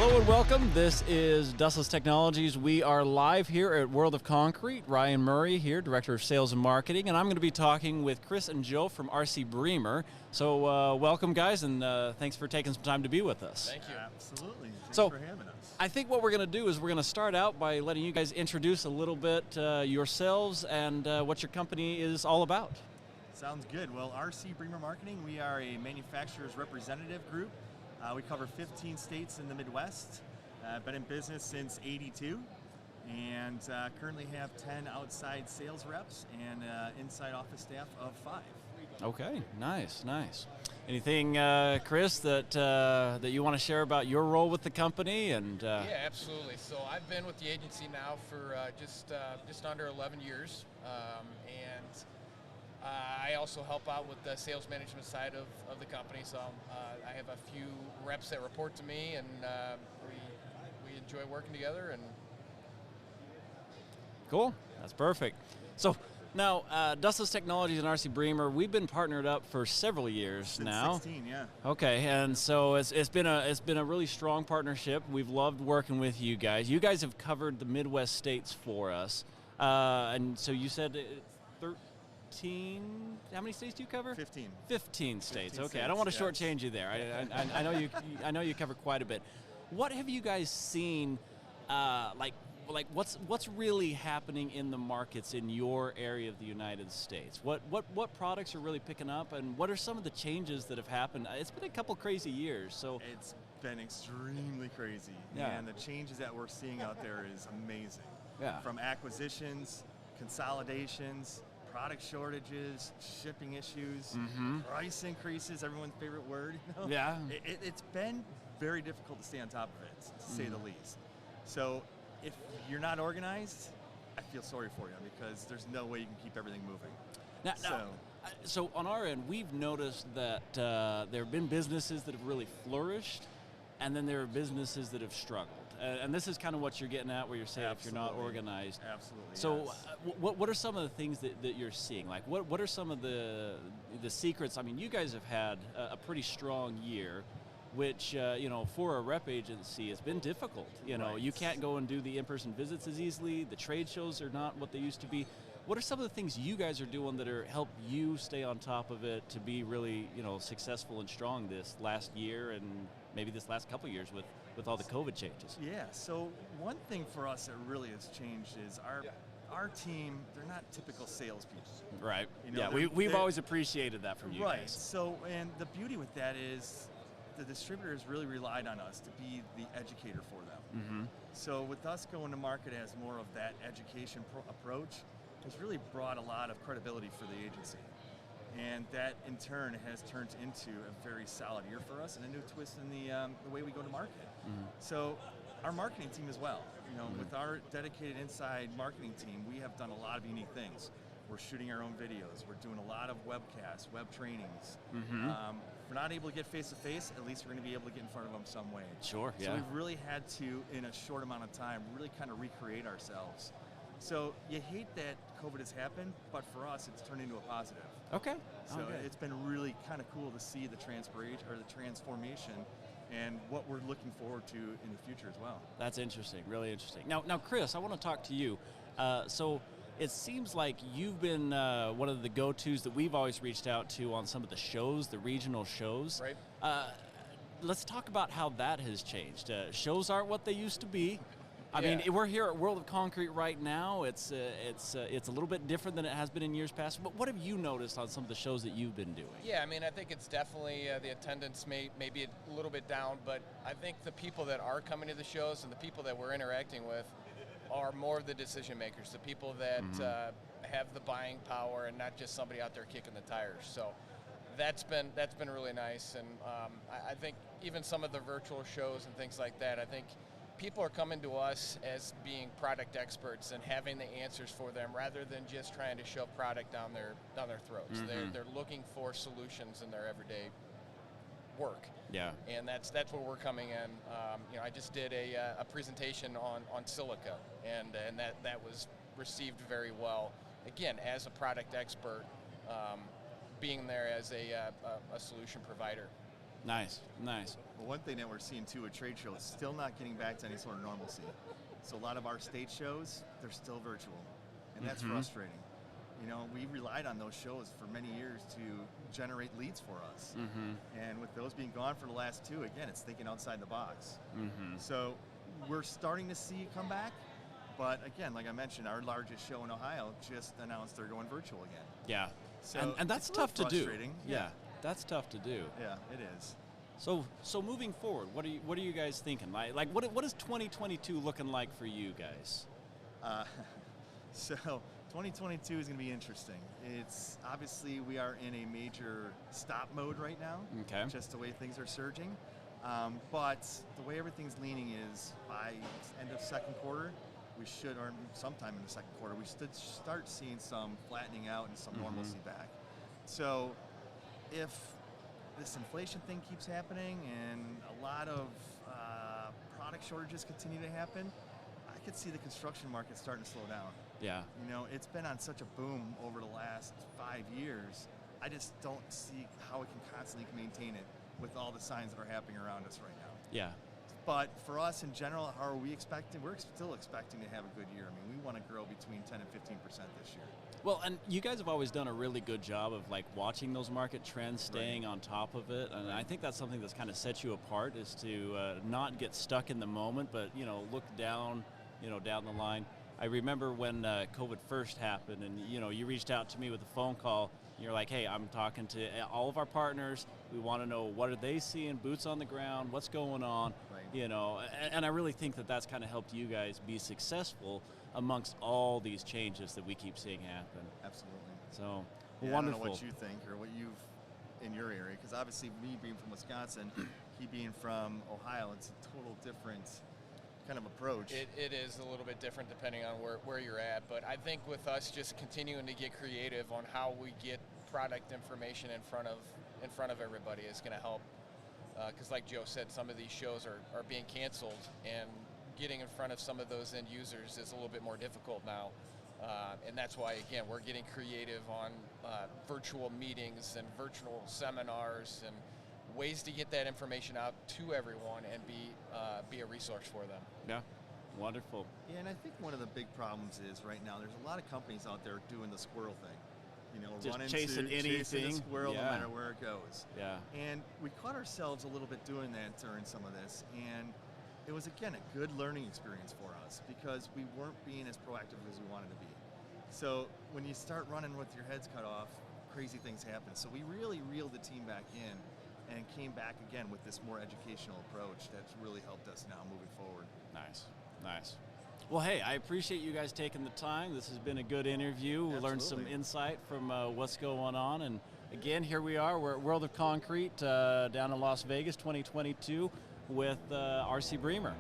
Hello and welcome. This is Dustless Technologies. We are live here at World of Concrete. Ryan Murray here, Director of Sales and Marketing, and I'm going to be talking with Chris and Joe from RC Bremer. So welcome, guys, and thanks for taking some time to be with us. Thank you. Absolutely. Thanks So, for having us. I think what we're going to do is we're going to start out by letting you guys introduce a little bit yourselves and what your company is all about. Sounds good. Well, RC Bremer Marketing, we are a manufacturer's representative group. We cover 15 states in the Midwest. Been in business since '82, and currently have 10 outside sales reps and inside office staff of 5. Okay, nice. Anything, Chris, that you want to share about your role with the company? And Yeah, absolutely. So I've been with the agency now for just under 11 years, and I also help out with the sales management side of the company. So I have a few reps that report to me, and we enjoy working together. And cool, that's perfect. So now, Dustless Technologies and RC Bremer, we've been partnered up for several years Since now. 16, yeah. Okay, and so it's been a really strong partnership. We've loved working with you guys. You guys have covered the Midwest states for us, and so you said 13. How many states do you cover? 15. 15 states. 15 Okay, I don't want to states, shortchange you there. I know you. I know you cover quite a bit. What have you guys seen? Like what's really happening in the markets in your area of the United States? What products are really picking up, and what are some of the changes that have happened? It's been a couple crazy years, so It's been extremely crazy. Yeah. And the changes that we're seeing out there is amazing. Yeah. From acquisitions, consolidations, product shortages, shipping issues, price increases, everyone's favorite word. You know? Yeah. It's been very difficult to stay on top of it, to say the least. So if you're not organized, I feel sorry for you because there's no way you can keep everything moving. So on our end, we've noticed that there have been businesses that have really flourished, and then there are businesses that have struggled. And this is kind of what you're getting at, where you're saying if you're not organized. Absolutely. So yes. what are some of the things that you're seeing? Like what are some of the secrets? I mean, you guys have had a pretty strong year, which for a rep agency has been difficult. You know, Right. you can't go and do the in-person visits as easily. The trade shows are not what they used to be. What are some of the things you guys are doing that are help you stay on top of it to be really successful and strong this last year and maybe this last couple of years with all the COVID changes? Yeah, so one thing for us that really has changed is our team, they're not typical salespeople. Right. You know, we've they're- always appreciated that from you Right, guys. so, and the beauty with that is the distributors really relied on us to be the educator for them. So with us going to market as more of that education approach, it's really brought a lot of credibility for the agency. And that in turn has turned into a very solid year for us and a new twist in the way we go to market. So our marketing team as well, with our dedicated inside marketing team, we have done a lot of unique things. We're shooting our own videos. We're doing a lot of webcasts, web trainings. If we're not able to get face-to-face, at least we're going to be able to get in front of them some way. Sure, So yeah. we've really had to, in a short amount of time, really kind of recreate ourselves. So you hate that COVID has happened, but for us, it's turned into a positive. Okay. So it's been really kind of cool to see the transformation and what we're looking forward to in the future as well. That's interesting, really interesting. Now, Chris, I want to talk to you. So it seems like you've been one of the go-tos that we've always reached out to on some of the shows, the regional shows. Right. Let's talk about how that has changed. Shows aren't what they used to be. I Yeah. mean, we're here at World of Concrete right now. It's a little bit different than it has been in years past. But what have you noticed on some of the shows that you've been doing? Yeah, I mean, I think it's definitely the attendance may be a little bit down, but I think the people that are coming to the shows and the people that we're interacting with are more of the decision makers, the people that have the buying power and not just somebody out there kicking the tires. So that's been really nice, and I think even some of the virtual shows and things like that, I think people are coming to us as being product experts and having the answers for them rather than just trying to shove product down their throats. They're looking for solutions in their everyday work. Yeah. And that's where we're coming in. I just did a presentation on silica, and that was received very well. Again, as a product expert, being there as a solution provider. Nice, nice. Well, one thing that we're seeing too with trade shows, still not getting back to any sort of normalcy. So a lot of our state shows, they're still virtual, and that's frustrating. You know, we relied on those shows for many years to generate leads for us. And with those being gone for the last two, again, it's thinking outside the box. So we're starting to see it come back. But again, like I mentioned, our largest show in Ohio just announced they're going virtual again. Yeah, So and that's it's a little tough to do. frustrating. Yeah, that's tough to do. Yeah, it is. So moving forward, what are you guys thinking? Like what is 2022 looking like for you guys? So 2022 is going to be interesting. It's obviously we are in a major stop mode right now. Okay. Just the way things are surging. But the way everything's leaning is by end of second quarter, we should, or sometime in the second quarter, we should start seeing some flattening out and some normalcy back. So if this inflation thing keeps happening and a lot of product shortages continue to happen, I could see the construction market starting to slow down. Yeah. You know, it's been on such a boom over the last 5 years. I just don't see how it can constantly maintain it with all the signs that are happening around us right now. Yeah. But for us in general, how are we expecting? We're still expecting to have a good year. I mean, we want to grow between 10 and 15% this year. Well, and you guys have always done a really good job of like watching those market trends, staying on top of it, and I think that's something that's kind of sets you apart, is to not get stuck in the moment, but look down, down the line. I remember when COVID first happened, and you reached out to me with a phone call. You're like, hey, I'm talking to all of our partners. We want to know, what are they seeing, boots on the ground, what's going on, and I really think that that's kind of helped you guys be successful amongst all these changes that we keep seeing happen. Absolutely. So, yeah, wonderful. I don't know what you think or what you've in your area, because obviously me being from Wisconsin, he being from Ohio, it's a total different kind of approach. It is a little bit different depending on where you're at, but I think with us just continuing to get creative on how we get product information in front of everybody is going to help. Because like Joe said, some of these shows are being canceled, and getting in front of some of those end users is a little bit more difficult now. And that's why, again, we're getting creative on virtual meetings and virtual seminars and ways to get that information out to everyone and be a resource for them. Yeah, wonderful. Yeah, and I think one of the big problems is right now there's a lot of companies out there doing the squirrel thing. Just running chasing anything, the squirrel no matter where it goes. Yeah. And we caught ourselves a little bit doing that during some of this, and it was, again, a good learning experience for us because we weren't being as proactive as we wanted to be. So when you start running with your heads cut off, crazy things happen. So we really reeled the team back in and came back again with this more educational approach that's really helped us now moving forward. Nice, nice. Well, hey, I appreciate you guys taking the time. This has been a good interview. We learned some insight from what's going on. And again, here we are. We're at World of Concrete down in Las Vegas 2022 with RC Bremer.